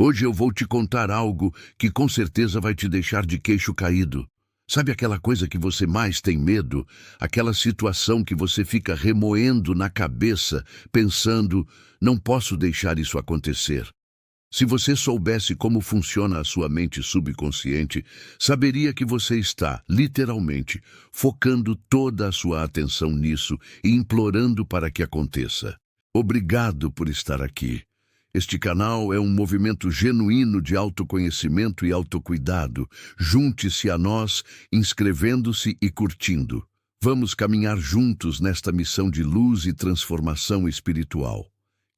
Hoje eu vou te contar algo que com certeza vai te deixar de queixo caído. Sabe aquela coisa que você mais tem medo? Aquela situação que você fica remoendo na cabeça, pensando, não posso deixar isso acontecer. Se você soubesse como funciona a sua mente subconsciente, saberia que você está, literalmente, focando toda a sua atenção nisso e implorando para que aconteça. Obrigado por estar aqui. Este canal é um movimento genuíno de autoconhecimento e autocuidado. Junte-se a nós, inscrevendo-se e curtindo. Vamos caminhar juntos nesta missão de luz e transformação espiritual.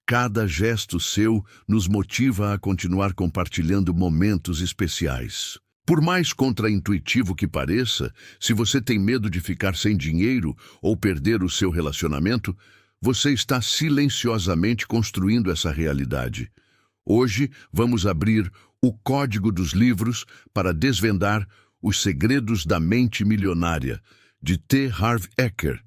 Cada gesto seu nos motiva a continuar compartilhando momentos especiais. Por mais contraintuitivo que pareça, se você tem medo de ficar sem dinheiro ou perder o seu relacionamento, você está silenciosamente construindo essa realidade. Hoje vamos abrir o Código dos Livros para desvendar os segredos da mente milionária, de T. Harv Eker.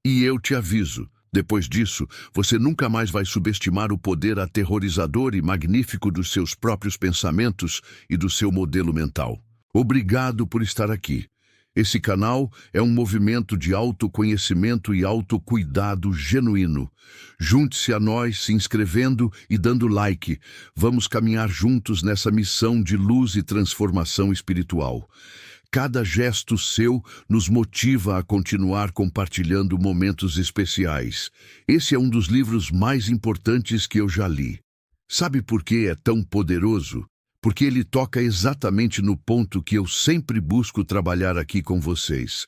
E eu te aviso, depois disso, você nunca mais vai subestimar o poder aterrorizador e magnífico dos seus próprios pensamentos e do seu modelo mental. Obrigado por estar aqui. Esse canal é um movimento de autoconhecimento e autocuidado genuíno. Junte-se a nós se inscrevendo e dando like. Vamos caminhar juntos nessa missão de luz e transformação espiritual. Cada gesto seu nos motiva a continuar compartilhando momentos especiais. Esse é um dos livros mais importantes que eu já li. Sabe por que é tão poderoso? Porque ele toca exatamente no ponto que eu sempre busco trabalhar aqui com vocês.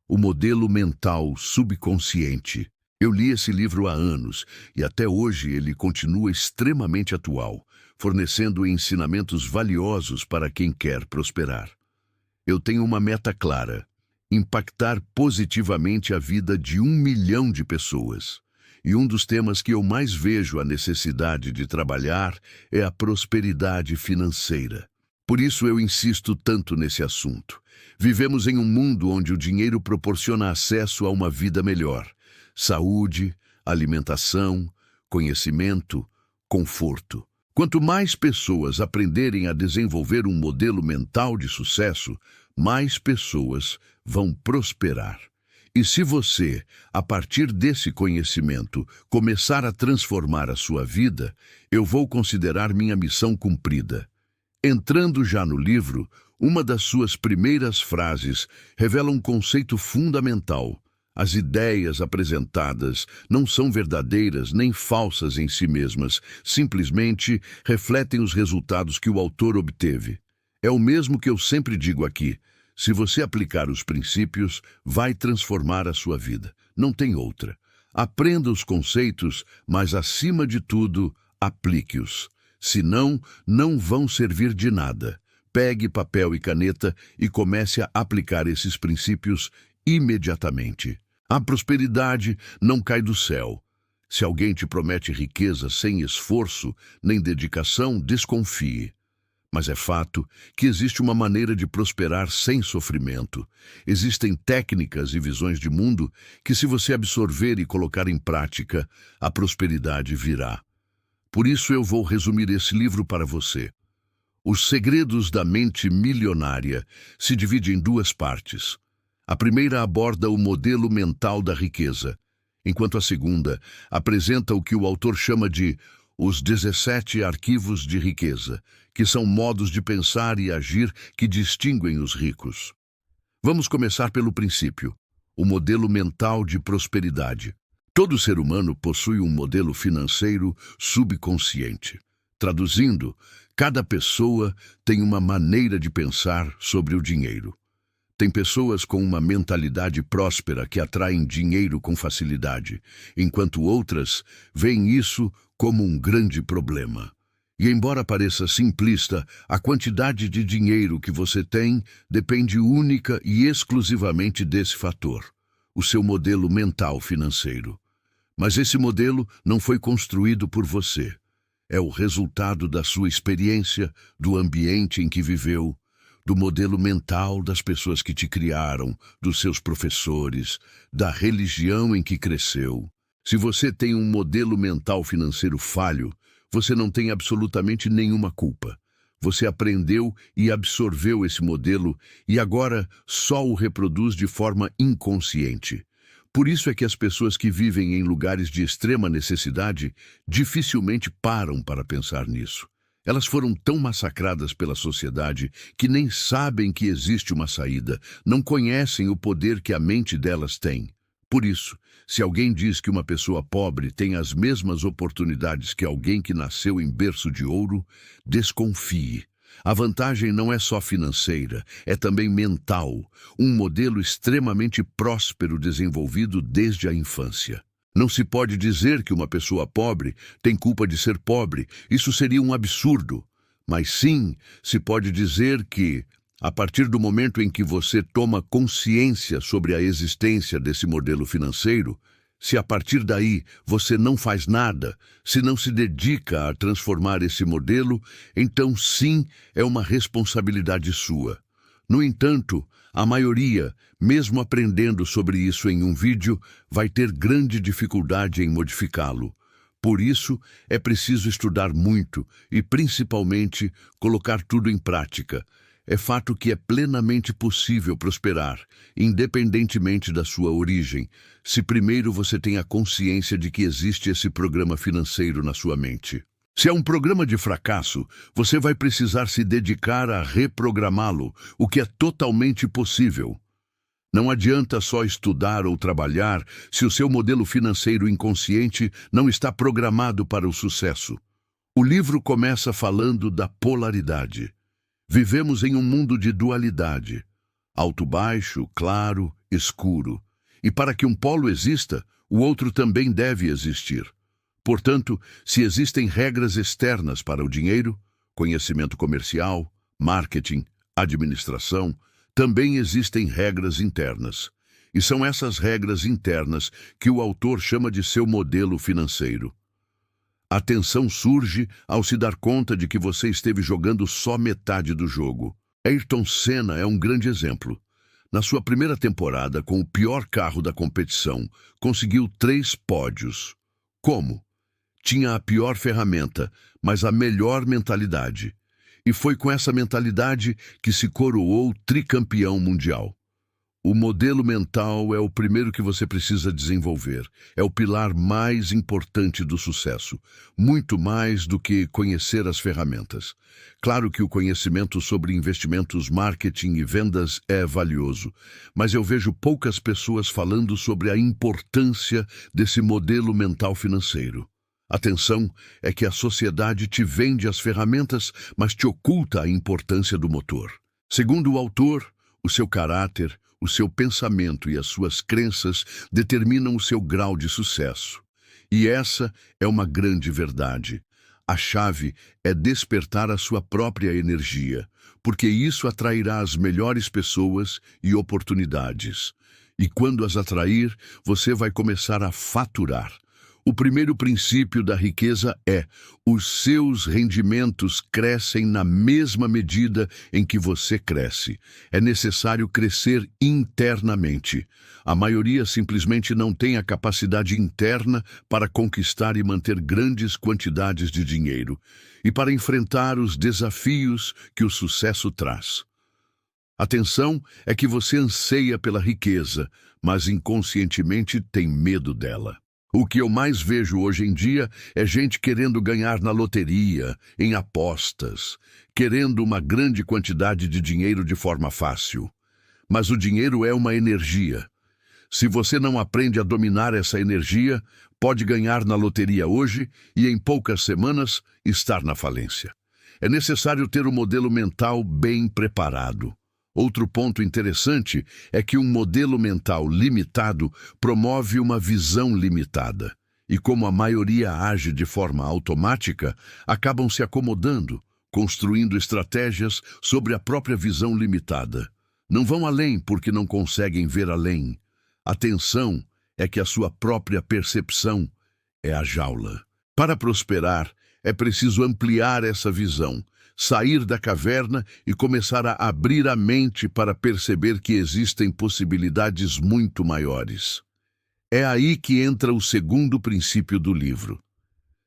O modelo mental subconsciente. Eu li esse livro há anos e até hoje ele continua extremamente atual, fornecendo ensinamentos valiosos para quem quer prosperar. Eu tenho uma meta clara: impactar positivamente a vida de 1 milhão de pessoas. E um dos temas que eu mais vejo a necessidade de trabalhar é a prosperidade financeira. Por isso eu insisto tanto nesse assunto. Vivemos em um mundo onde o dinheiro proporciona acesso a uma vida melhor. Saúde, alimentação, conhecimento, conforto. Quanto mais pessoas aprenderem a desenvolver um modelo mental de sucesso, mais pessoas vão prosperar. E se você, a partir desse conhecimento, começar a transformar a sua vida, eu vou considerar minha missão cumprida. Entrando já no livro, uma das suas primeiras frases revela um conceito fundamental. As ideias apresentadas não são verdadeiras nem falsas em si mesmas, simplesmente refletem os resultados que o autor obteve. É o mesmo que eu sempre digo aqui. Se você aplicar os princípios, vai transformar a sua vida. Não tem outra. Aprenda os conceitos, mas, acima de tudo, aplique-os. Senão, não vão servir de nada. Pegue papel e caneta e comece a aplicar esses princípios imediatamente. A prosperidade não cai do céu. Se alguém te promete riqueza sem esforço nem dedicação, desconfie. Mas é fato que existe uma maneira de prosperar sem sofrimento. Existem técnicas e visões de mundo que, se você absorver e colocar em prática, a prosperidade virá. Por isso eu vou resumir esse livro para você. Os Segredos da Mente Milionária se divide em 2 partes. A primeira aborda o modelo mental da riqueza, enquanto a segunda apresenta o que o autor chama de os 17 arquivos de riqueza, que são modos de pensar e agir que distinguem os ricos. Vamos começar pelo princípio, o modelo mental de prosperidade. Todo ser humano possui um modelo financeiro subconsciente. Traduzindo, cada pessoa tem uma maneira de pensar sobre o dinheiro. Tem pessoas com uma mentalidade próspera que atraem dinheiro com facilidade, enquanto outras veem isso como um grande problema. E embora pareça simplista, a quantidade de dinheiro que você tem depende única e exclusivamente desse fator, o seu modelo mental financeiro. Mas esse modelo não foi construído por você. É o resultado da sua experiência, do ambiente em que viveu, do modelo mental das pessoas que te criaram, dos seus professores, da religião em que cresceu. Se você tem um modelo mental financeiro falho, você não tem absolutamente nenhuma culpa. Você aprendeu e absorveu esse modelo e agora só o reproduz de forma inconsciente. Por isso é que as pessoas que vivem em lugares de extrema necessidade dificilmente param para pensar nisso. Elas foram tão massacradas pela sociedade que nem sabem que existe uma saída, não conhecem o poder que a mente delas tem. Por isso, se alguém diz que uma pessoa pobre tem as mesmas oportunidades que alguém que nasceu em berço de ouro, desconfie. A vantagem não é só financeira, é também mental, um modelo extremamente próspero desenvolvido desde a infância. Não se pode dizer que uma pessoa pobre tem culpa de ser pobre, isso seria um absurdo. Mas sim, se pode dizer que, a partir do momento em que você toma consciência sobre a existência desse modelo financeiro, se a partir daí você não faz nada, se não se dedica a transformar esse modelo, então sim, é uma responsabilidade sua. No entanto, a maioria, mesmo aprendendo sobre isso em um vídeo, vai ter grande dificuldade em modificá-lo. Por isso, é preciso estudar muito e, principalmente, colocar tudo em prática. É fato que é plenamente possível prosperar, independentemente da sua origem, se primeiro você tem a consciência de que existe esse programa financeiro na sua mente. Se é um programa de fracasso, você vai precisar se dedicar a reprogramá-lo, o que é totalmente possível. Não adianta só estudar ou trabalhar se o seu modelo financeiro inconsciente não está programado para o sucesso. O livro começa falando da polaridade. Vivemos em um mundo de dualidade, alto-baixo, claro, escuro. E para que um polo exista, o outro também deve existir. Portanto, se existem regras externas para o dinheiro, conhecimento comercial, marketing, administração, também existem regras internas. E são essas regras internas que o autor chama de seu modelo financeiro. A tensão surge ao se dar conta de que você esteve jogando só metade do jogo. Ayrton Senna é um grande exemplo. Na sua primeira temporada, com o pior carro da competição, conseguiu 3 pódios. Como? Tinha a pior ferramenta, mas a melhor mentalidade. E foi com essa mentalidade que se coroou tricampeão mundial. O modelo mental é o primeiro que você precisa desenvolver. É o pilar mais importante do sucesso, muito mais do que conhecer as ferramentas. Claro que o conhecimento sobre investimentos, marketing e vendas é valioso, mas eu vejo poucas pessoas falando sobre a importância desse modelo mental financeiro. Atenção, é que a sociedade te vende as ferramentas, mas te oculta a importância do motor. Segundo o autor, o seu caráter, o seu pensamento e as suas crenças determinam o seu grau de sucesso. E essa é uma grande verdade. A chave é despertar a sua própria energia, porque isso atrairá as melhores pessoas e oportunidades. E quando as atrair, você vai começar a faturar. O primeiro princípio da riqueza é: os seus rendimentos crescem na mesma medida em que você cresce. É necessário crescer internamente. A maioria simplesmente não tem a capacidade interna para conquistar e manter grandes quantidades de dinheiro e para enfrentar os desafios que o sucesso traz. Atenção é que você anseia pela riqueza, mas inconscientemente tem medo dela. O que eu mais vejo hoje em dia é gente querendo ganhar na loteria, em apostas, querendo uma grande quantidade de dinheiro de forma fácil. Mas o dinheiro é uma energia. Se você não aprende a dominar essa energia, pode ganhar na loteria hoje e em poucas semanas estar na falência. É necessário ter um modelo mental bem preparado. Outro ponto interessante é que um modelo mental limitado promove uma visão limitada. E como a maioria age de forma automática, acabam se acomodando, construindo estratégias sobre a própria visão limitada. Não vão além porque não conseguem ver além. A tensão é que a sua própria percepção é a jaula. Para prosperar, é preciso ampliar essa visão, sair da caverna e começar a abrir a mente para perceber que existem possibilidades muito maiores. É aí que entra o segundo princípio do livro.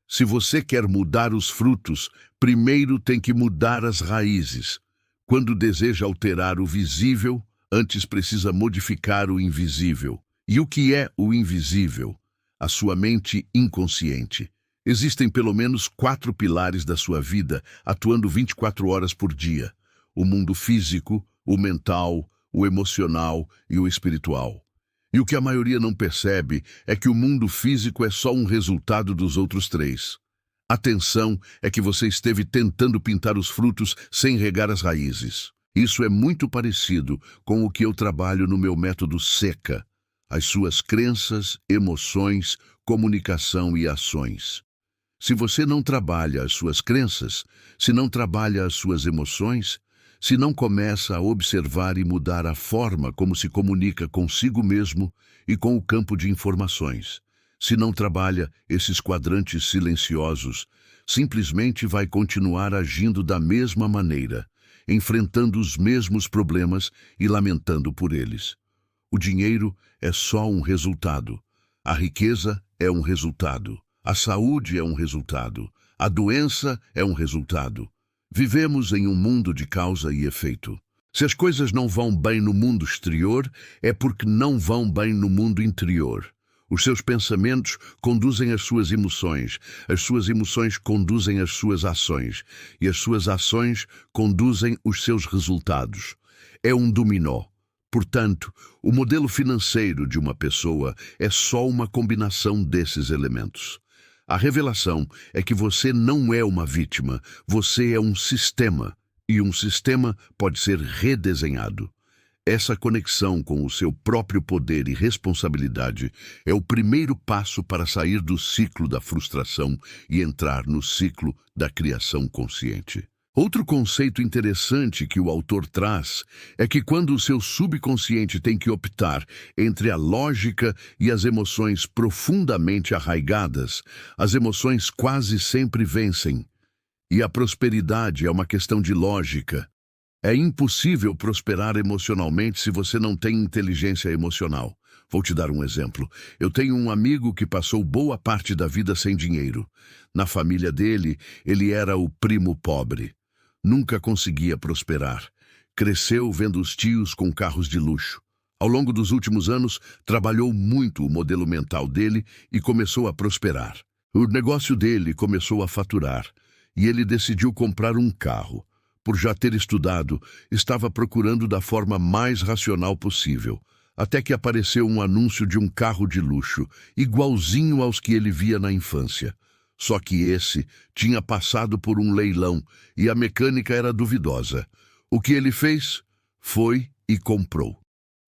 Se você quer mudar os frutos, primeiro tem que mudar as raízes. Quando deseja alterar o visível, antes precisa modificar o invisível. E o que é o invisível? A sua mente inconsciente. Existem pelo menos 4 pilares da sua vida atuando 24 horas por dia: o mundo físico, o mental, o emocional e o espiritual. E o que a maioria não percebe é que o mundo físico é só um resultado dos outros 3. Atenção é que você esteve tentando pintar os frutos sem regar as raízes. Isso é muito parecido com o que eu trabalho no meu método Seca: as suas crenças, emoções, comunicação e ações. Se você não trabalha as suas crenças, se não trabalha as suas emoções, se não começa a observar e mudar a forma como se comunica consigo mesmo e com o campo de informações, se não trabalha esses quadrantes silenciosos, simplesmente vai continuar agindo da mesma maneira, enfrentando os mesmos problemas e lamentando por eles. O dinheiro é só um resultado. A riqueza é um resultado. A saúde é um resultado. A doença é um resultado. Vivemos em um mundo de causa e efeito. Se as coisas não vão bem no mundo exterior, é porque não vão bem no mundo interior. Os seus pensamentos conduzem as suas emoções conduzem as suas ações, e as suas ações conduzem os seus resultados. É um dominó. Portanto, o modelo financeiro de uma pessoa é só uma combinação desses elementos. A revelação é que você não é uma vítima, você é um sistema, e um sistema pode ser redesenhado. Essa conexão com o seu próprio poder e responsabilidade é o primeiro passo para sair do ciclo da frustração e entrar no ciclo da criação consciente. Outro conceito interessante que o autor traz é que quando o seu subconsciente tem que optar entre a lógica e as emoções profundamente arraigadas, as emoções quase sempre vencem. E a prosperidade é uma questão de lógica. É impossível prosperar emocionalmente se você não tem inteligência emocional. Vou te dar um exemplo. Eu tenho um amigo que passou boa parte da vida sem dinheiro. Na família dele, ele era o primo pobre. Nunca conseguia prosperar. Cresceu vendo os tios com carros de luxo. Ao longo dos últimos anos, trabalhou muito o modelo mental dele e começou a prosperar. O negócio dele começou a faturar e ele decidiu comprar um carro. Por já ter estudado, estava procurando da forma mais racional possível, até que apareceu um anúncio de um carro de luxo, igualzinho aos que ele via na infância. Só que esse tinha passado por um leilão e a mecânica era duvidosa. O que ele fez? Foi e comprou.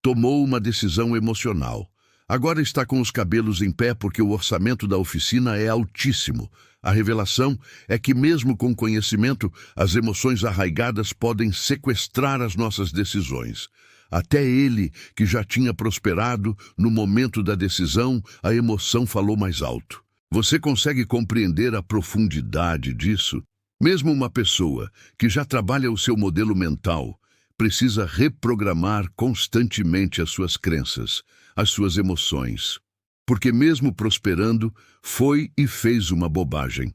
Tomou uma decisão emocional. Agora está com os cabelos em pé porque o orçamento da oficina é altíssimo. A revelação é que mesmo com conhecimento, as emoções arraigadas podem sequestrar as nossas decisões. Até ele, que já tinha prosperado, no momento da decisão, a emoção falou mais alto. Você consegue compreender a profundidade disso? Mesmo uma pessoa que já trabalha o seu modelo mental precisa reprogramar constantemente as suas crenças, as suas emoções. Porque mesmo prosperando, foi e fez uma bobagem.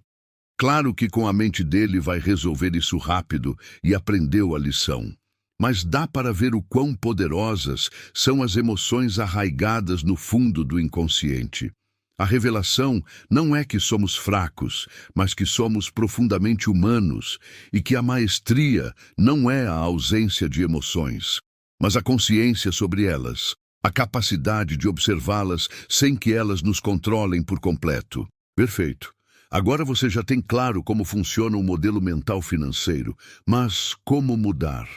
Claro que com a mente dele vai resolver isso rápido e aprendeu a lição. Mas dá para ver o quão poderosas são as emoções arraigadas no fundo do inconsciente. A revelação não é que somos fracos, mas que somos profundamente humanos e que a maestria não é a ausência de emoções, mas a consciência sobre elas, a capacidade de observá-las sem que elas nos controlem por completo. Perfeito. Agora você já tem claro como funciona o modelo mental financeiro, mas como mudar?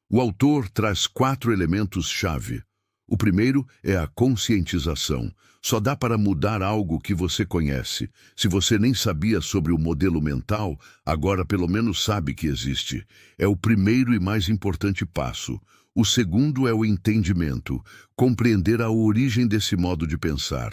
O autor traz 4 elementos-chave. O primeiro é a conscientização. Só dá para mudar algo que você conhece. Se você nem sabia sobre o modelo mental, agora pelo menos sabe que existe. É o primeiro e mais importante passo. O segundo é o entendimento, compreender a origem desse modo de pensar.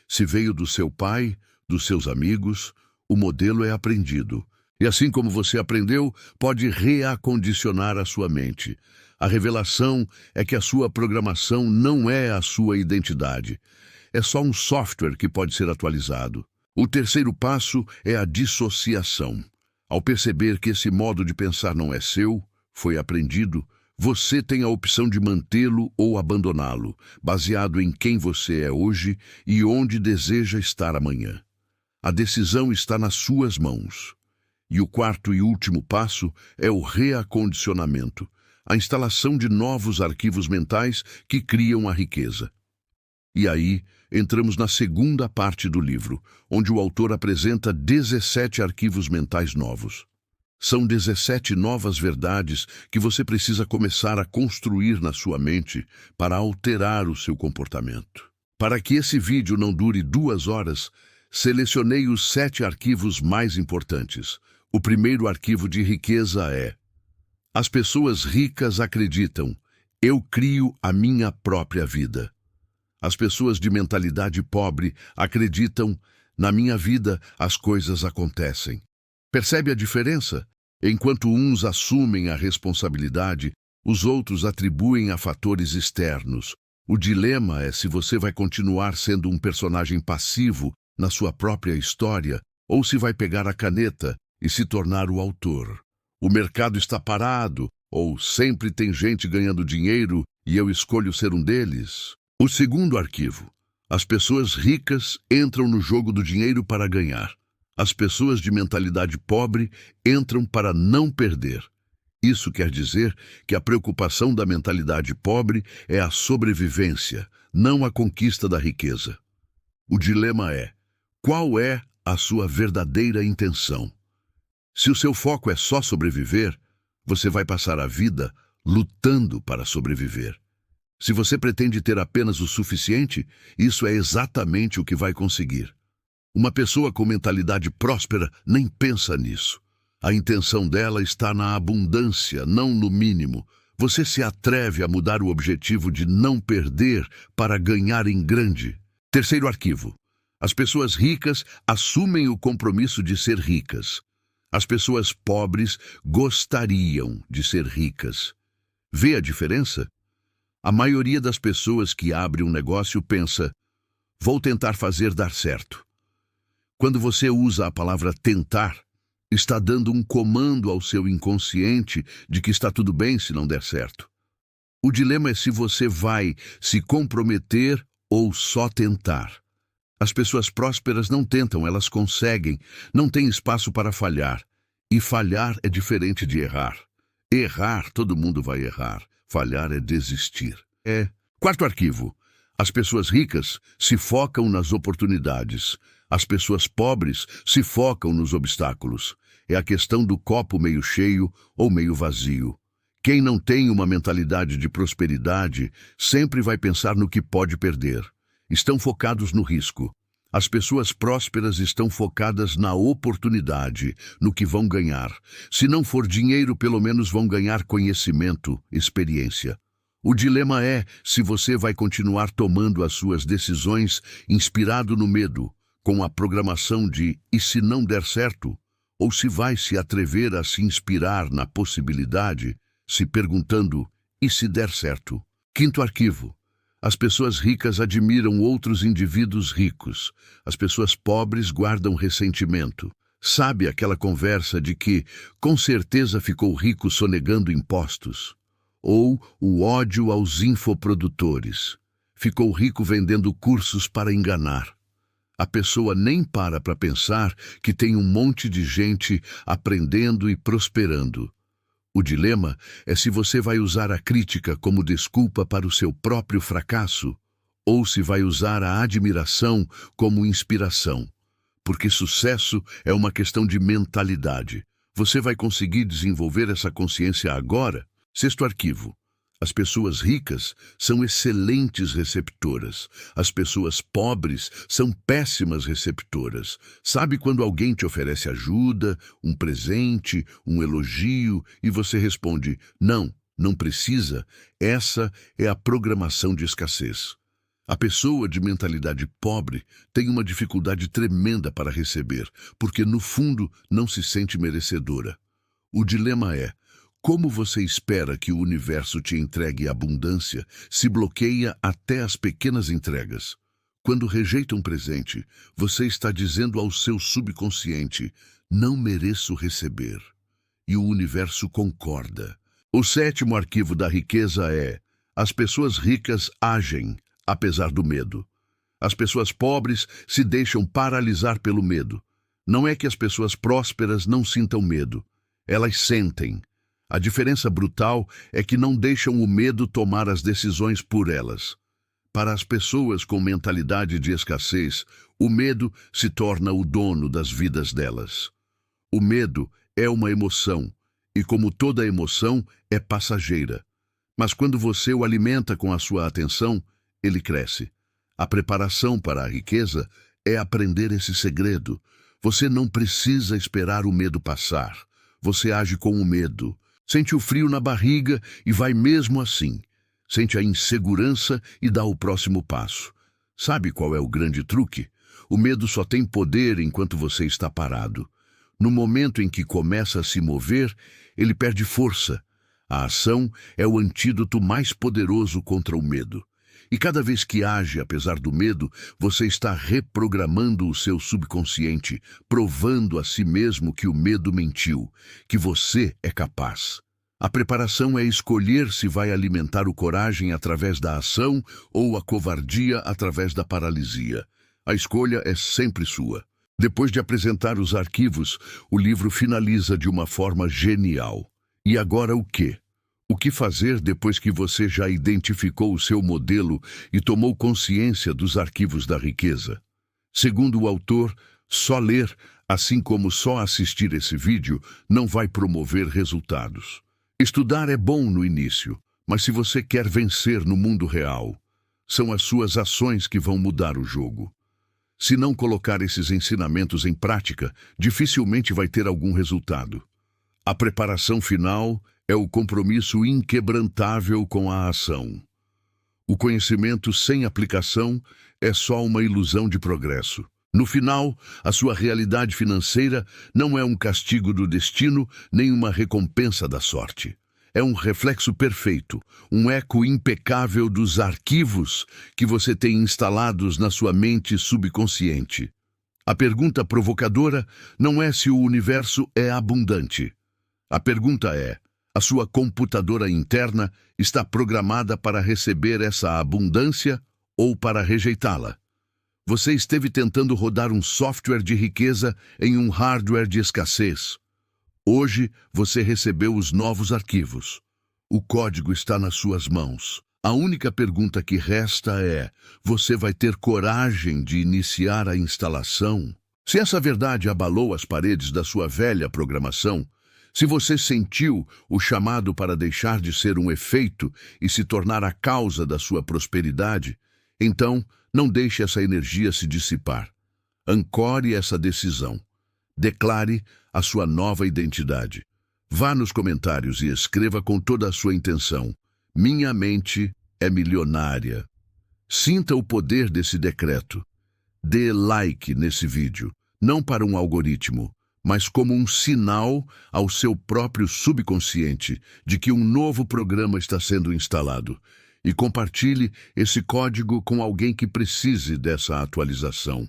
Se veio do seu pai, dos seus amigos, o modelo é aprendido. E assim como você aprendeu, pode reacondicionar a sua mente. A revelação é que a sua programação não é a sua identidade. É só um software que pode ser atualizado. O terceiro passo é a dissociação. Ao perceber que esse modo de pensar não é seu, foi aprendido, você tem a opção de mantê-lo ou abandoná-lo, baseado em quem você é hoje e onde deseja estar amanhã. A decisão está nas suas mãos. E o quarto e último passo é o reacondicionamento, a instalação de novos arquivos mentais que criam a riqueza. E aí, entramos na segunda parte do livro, onde o autor apresenta 17 arquivos mentais novos. São 17 novas verdades que você precisa começar a construir na sua mente para alterar o seu comportamento. Para que esse vídeo não dure 2 horas, selecionei os 7 arquivos mais importantes. O primeiro arquivo de riqueza é: as pessoas ricas acreditam, eu crio a minha própria vida. As pessoas de mentalidade pobre acreditam, na minha vida as coisas acontecem. Percebe a diferença? Enquanto uns assumem a responsabilidade, os outros atribuem a fatores externos. O dilema é se você vai continuar sendo um personagem passivo na sua própria história ou se vai pegar a caneta e se tornar o autor. O mercado está parado ou sempre tem gente ganhando dinheiro e eu escolho ser um deles. O segundo arquivo: as pessoas ricas entram no jogo do dinheiro para ganhar. As pessoas de mentalidade pobre entram para não perder. Isso quer dizer que a preocupação da mentalidade pobre é a sobrevivência, não a conquista da riqueza. O dilema é: qual é a sua verdadeira intenção? Se o seu foco é só sobreviver, você vai passar a vida lutando para sobreviver. Se você pretende ter apenas o suficiente, isso é exatamente o que vai conseguir. Uma pessoa com mentalidade próspera nem pensa nisso. A intenção dela está na abundância, não no mínimo. Você se atreve a mudar o objetivo de não perder para ganhar em grande. Terceiro arquivo: as pessoas ricas assumem o compromisso de ser ricas. As pessoas pobres gostariam de ser ricas. Vê a diferença? A maioria das pessoas que abre um negócio pensa: vou tentar fazer dar certo. Quando você usa a palavra tentar, está dando um comando ao seu inconsciente de que está tudo bem se não der certo. O dilema é se você vai se comprometer ou só tentar. As pessoas prósperas não tentam, elas conseguem, não tem espaço para falhar. E falhar é diferente de errar. Errar, todo mundo vai errar. Falhar é desistir. Quarto arquivo: as pessoas ricas se focam nas oportunidades. As pessoas pobres se focam nos obstáculos. É a questão do copo meio cheio ou meio vazio. Quem não tem uma mentalidade de prosperidade sempre vai pensar no que pode perder. Estão focados no risco. As pessoas prósperas estão focadas na oportunidade, no que vão ganhar. Se não for dinheiro, pelo menos vão ganhar conhecimento, experiência. O dilema é se você vai continuar tomando as suas decisões inspirado no medo, com a programação de "e se não der certo?", ou se vai se atrever a se inspirar na possibilidade, se perguntando "e se der certo?". Quinto arquivo: as pessoas ricas admiram outros indivíduos ricos. As pessoas pobres guardam ressentimento. Sabe aquela conversa de que, com certeza, ficou rico sonegando impostos? Ou o ódio aos infoprodutores. Ficou rico vendendo cursos para enganar. A pessoa nem para pensar que tem um monte de gente aprendendo e prosperando. O dilema é se você vai usar a crítica como desculpa para o seu próprio fracasso ou se vai usar a admiração como inspiração. Porque sucesso é uma questão de mentalidade. Você vai conseguir desenvolver essa consciência agora? Sexto arquivo: as pessoas ricas são excelentes receptoras. As pessoas pobres são péssimas receptoras. Sabe quando alguém te oferece ajuda, um presente, um elogio, e você responde: não, não precisa? Essa é a programação de escassez. A pessoa de mentalidade pobre tem uma dificuldade tremenda para receber, porque no fundo não se sente merecedora. O dilema é: como você espera que o universo te entregue abundância se bloqueia até as pequenas entregas? Quando rejeita um presente, você está dizendo ao seu subconsciente: não mereço receber. E o universo concorda. O sétimo arquivo da riqueza é: as pessoas ricas agem, apesar do medo. As pessoas pobres se deixam paralisar pelo medo. Não é que as pessoas prósperas não sintam medo. Elas sentem. A diferença brutal é que não deixam o medo tomar as decisões por elas. Para as pessoas com mentalidade de escassez, o medo se torna o dono das vidas delas. O medo é uma emoção, e como toda emoção, é passageira. Mas quando você o alimenta com a sua atenção, ele cresce. A preparação para a riqueza é aprender esse segredo. Você não precisa esperar o medo passar. Você age com o medo. Sente o frio na barriga e vai mesmo assim. Sente a insegurança e dá o próximo passo. Sabe qual é o grande truque? O medo só tem poder enquanto você está parado. No momento em que começa a se mover, ele perde força. A ação é o antídoto mais poderoso contra o medo. E cada vez que age apesar do medo, você está reprogramando o seu subconsciente, provando a si mesmo que o medo mentiu, que você é capaz. A preparação é escolher se vai alimentar o coragem através da ação ou a covardia através da paralisia. A escolha é sempre sua. Depois de apresentar os arquivos, o livro finaliza de uma forma genial. E agora o quê? O que fazer depois que você já identificou o seu modelo e tomou consciência dos arquivos da riqueza? Segundo o autor, só ler, assim como só assistir esse vídeo, não vai promover resultados. Estudar é bom no início, mas se você quer vencer no mundo real, são as suas ações que vão mudar o jogo. Se não colocar esses ensinamentos em prática, dificilmente vai ter algum resultado. A preparação final é o compromisso inquebrantável com a ação. O conhecimento sem aplicação é só uma ilusão de progresso. No final, a sua realidade financeira não é um castigo do destino, nem uma recompensa da sorte. É um reflexo perfeito, um eco impecável dos arquivos que você tem instalados na sua mente subconsciente. A pergunta provocadora não é se o universo é abundante. A pergunta é: a sua computadora interna está programada para receber essa abundância ou para rejeitá-la? Você esteve tentando rodar um software de riqueza em um hardware de escassez. Hoje, você recebeu os novos arquivos. O código está nas suas mãos. A única pergunta que resta é: você vai ter coragem de iniciar a instalação? Se essa verdade abalou as paredes da sua velha programação, se você sentiu o chamado para deixar de ser um efeito e se tornar a causa da sua prosperidade, então não deixe essa energia se dissipar. Ancore essa decisão. Declare a sua nova identidade. Vá nos comentários e escreva com toda a sua intenção: minha mente é milionária. Sinta o poder desse decreto. Dê like nesse vídeo, não para um algoritmo, mas como um sinal ao seu próprio subconsciente de que um novo programa está sendo instalado. E compartilhe esse código com alguém que precise dessa atualização.